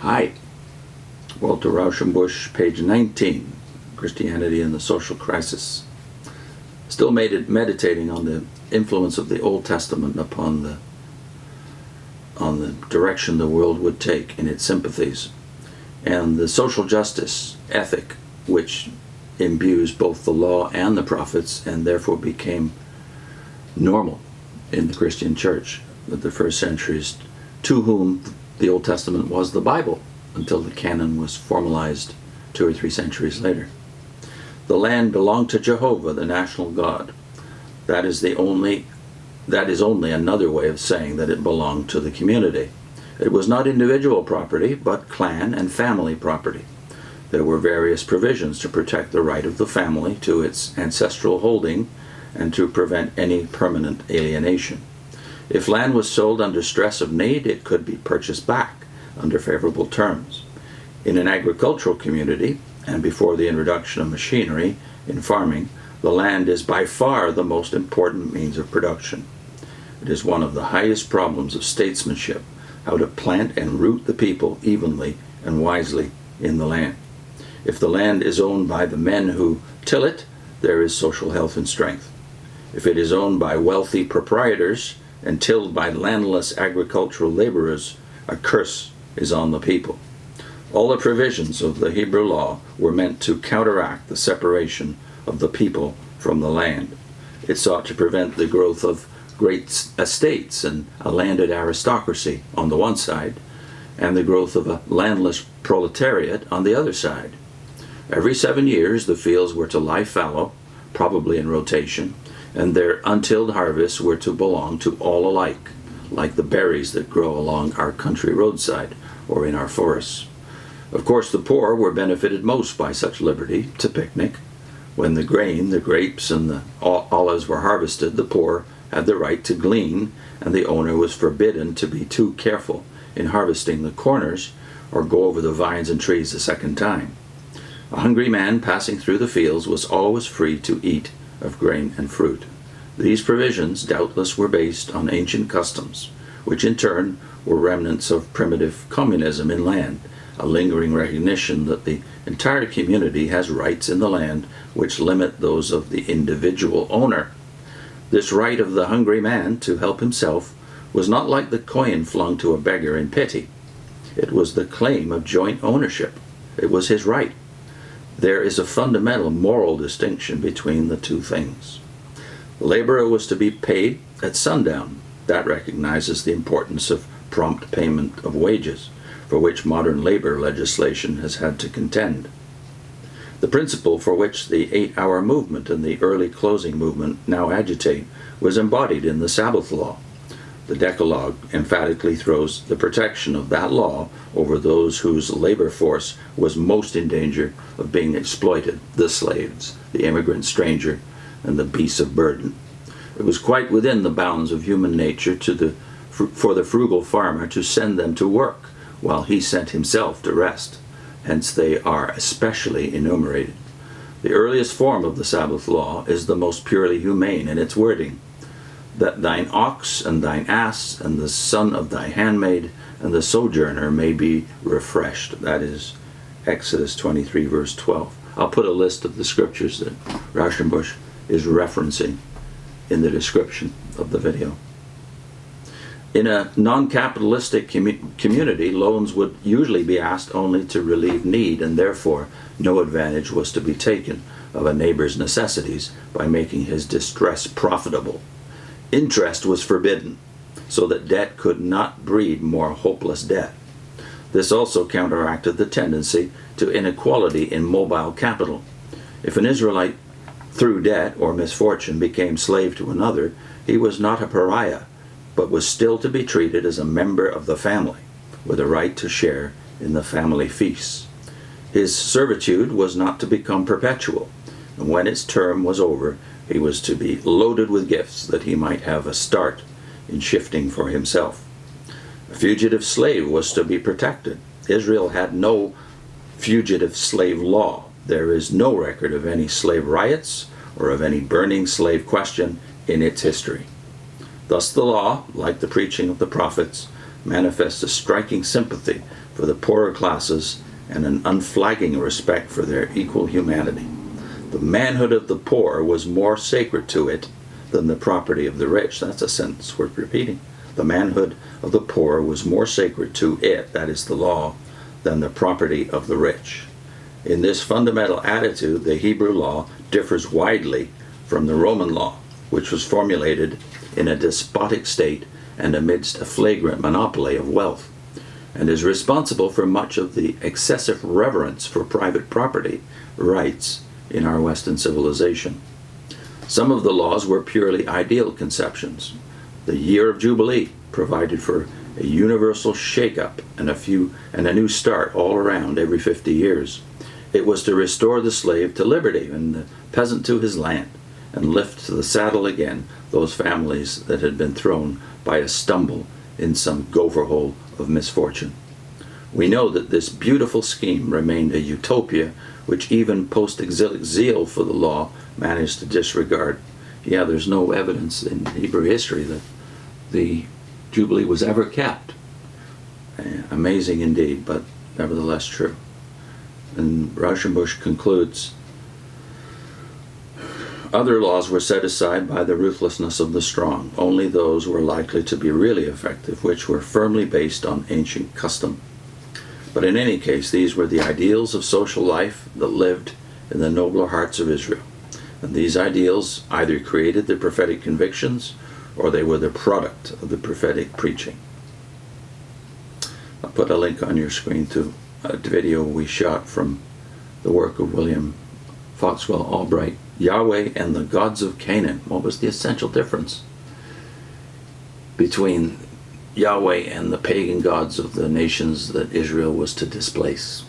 Hi, Walter Rauschenbusch, page 19, Christianity and the Social Crisis. Still meditating on the influence of the Old Testament upon the direction the world would take in its sympathies, and the social justice ethic which imbues both the law and the prophets, and therefore became normal in the Christian church of the first centuries, to whom the Old Testament was the Bible until the canon was formalized 2 or 3 centuries later. The land belonged to Jehovah, the national God. That is only another way of saying that it belonged to the community. It was not individual property, but clan and family property. There were various provisions to protect the right of the family to its ancestral holding and to prevent any permanent alienation. If land was sold under stress of need, it could be purchased back under favorable terms. In an agricultural community, and before the introduction of machinery in farming, the land is by far the most important means of production. It is one of the highest problems of statesmanship, how to plant and root the people evenly and wisely in the land. If the land is owned by the men who till it, there is social health and strength. If it is owned by wealthy proprietors and tilled by landless agricultural laborers, a curse is on the people. All the provisions of the Hebrew law were meant to counteract the separation of the people from the land. It sought to prevent the growth of great estates and a landed aristocracy on the one side, and the growth of a landless proletariat on the other side. Every 7 years the fields were to lie fallow, probably in rotation, and their untilled harvests were to belong to all alike, like the berries that grow along our country roadside or in our forests. Of course, the poor were benefited most by such liberty to picnic. When the grain, the grapes, and the olives were harvested, the poor had the right to glean, and the owner was forbidden to be too careful in harvesting the corners or go over the vines and trees a second time. A hungry man passing through the fields was always free to eat of grain and fruit. These provisions doubtless were based on ancient customs, which in turn were remnants of primitive communism in land, a lingering recognition that the entire community has rights in the land which limit those of the individual owner. This right of the hungry man to help himself was not like the coin flung to a beggar in pity. It was the claim of joint ownership. It was his right. There is a fundamental moral distinction between the two things. The laborer was to be paid at sundown. That recognizes the importance of prompt payment of wages, for which modern labor legislation has had to contend. The principle for which the 8-hour movement and the early closing movement now agitate was embodied in the Sabbath law. The Decalogue emphatically throws the protection of that law over those whose labor force was most in danger of being exploited, the slaves, the immigrant stranger, and the beasts of burden. It was quite within the bounds of human nature for the frugal farmer to send them to work while he sent himself to rest. Hence they are especially enumerated. The earliest form of the Sabbath law is the most purely humane in its wording. That thine ox and thine ass and the son of thy handmaid and the sojourner may be refreshed. That is Exodus 23 verse 12. I'll put a list of the scriptures that Rauschenbusch is referencing in the description of the video. In a non-capitalistic community, loans would usually be asked only to relieve need, and therefore no advantage was to be taken of a neighbor's necessities by making his distress profitable. Interest was forbidden, so that debt could not breed more hopeless debt. This also counteracted the tendency to inequality in mobile capital. If an Israelite, through debt or misfortune, became slave to another, he was not a pariah, but was still to be treated as a member of the family, with a right to share in the family feasts. His servitude was not to become perpetual, and when its term was over, he was to be loaded with gifts that he might have a start in shifting for himself. A fugitive slave was to be protected. Israel had no fugitive slave law. There is no record of any slave riots or of any burning slave question in its history. Thus the law, like the preaching of the prophets, manifests a striking sympathy for the poorer classes and an unflagging respect for their equal humanity. The manhood of the poor was more sacred to it than the property of the rich. That's a sentence worth repeating. The manhood of the poor was more sacred to it, that is the law, than the property of the rich. In this fundamental attitude, the Hebrew law differs widely from the Roman law, which was formulated in a despotic state and amidst a flagrant monopoly of wealth, and is responsible for much of the excessive reverence for private property rights in our Western civilization. Some of the laws were purely ideal conceptions. The year of Jubilee provided for a universal shake-up and a new start all around every 50 years. It was to restore the slave to liberty and the peasant to his land, and lift to the saddle again those families that had been thrown by a stumble in some gopher hole of misfortune. We know that this beautiful scheme remained a utopia which even post-exilic zeal for the law managed to disregard. Yeah, there's no evidence in Hebrew history that the Jubilee was ever kept. Amazing indeed, but nevertheless true. And Rauschenbusch concludes, other laws were set aside by the ruthlessness of the strong. Only those were likely to be really effective, which were firmly based on ancient custom. But in any case, these were the ideals of social life that lived in the nobler hearts of Israel. And these ideals either created the prophetic convictions or they were the product of the prophetic preaching. I'll put a link on your screen to a video we shot from the work of William Foxwell Albright, Yahweh and the Gods of Canaan. What was the essential difference between Yahweh and the pagan gods of the nations that Israel was to displace?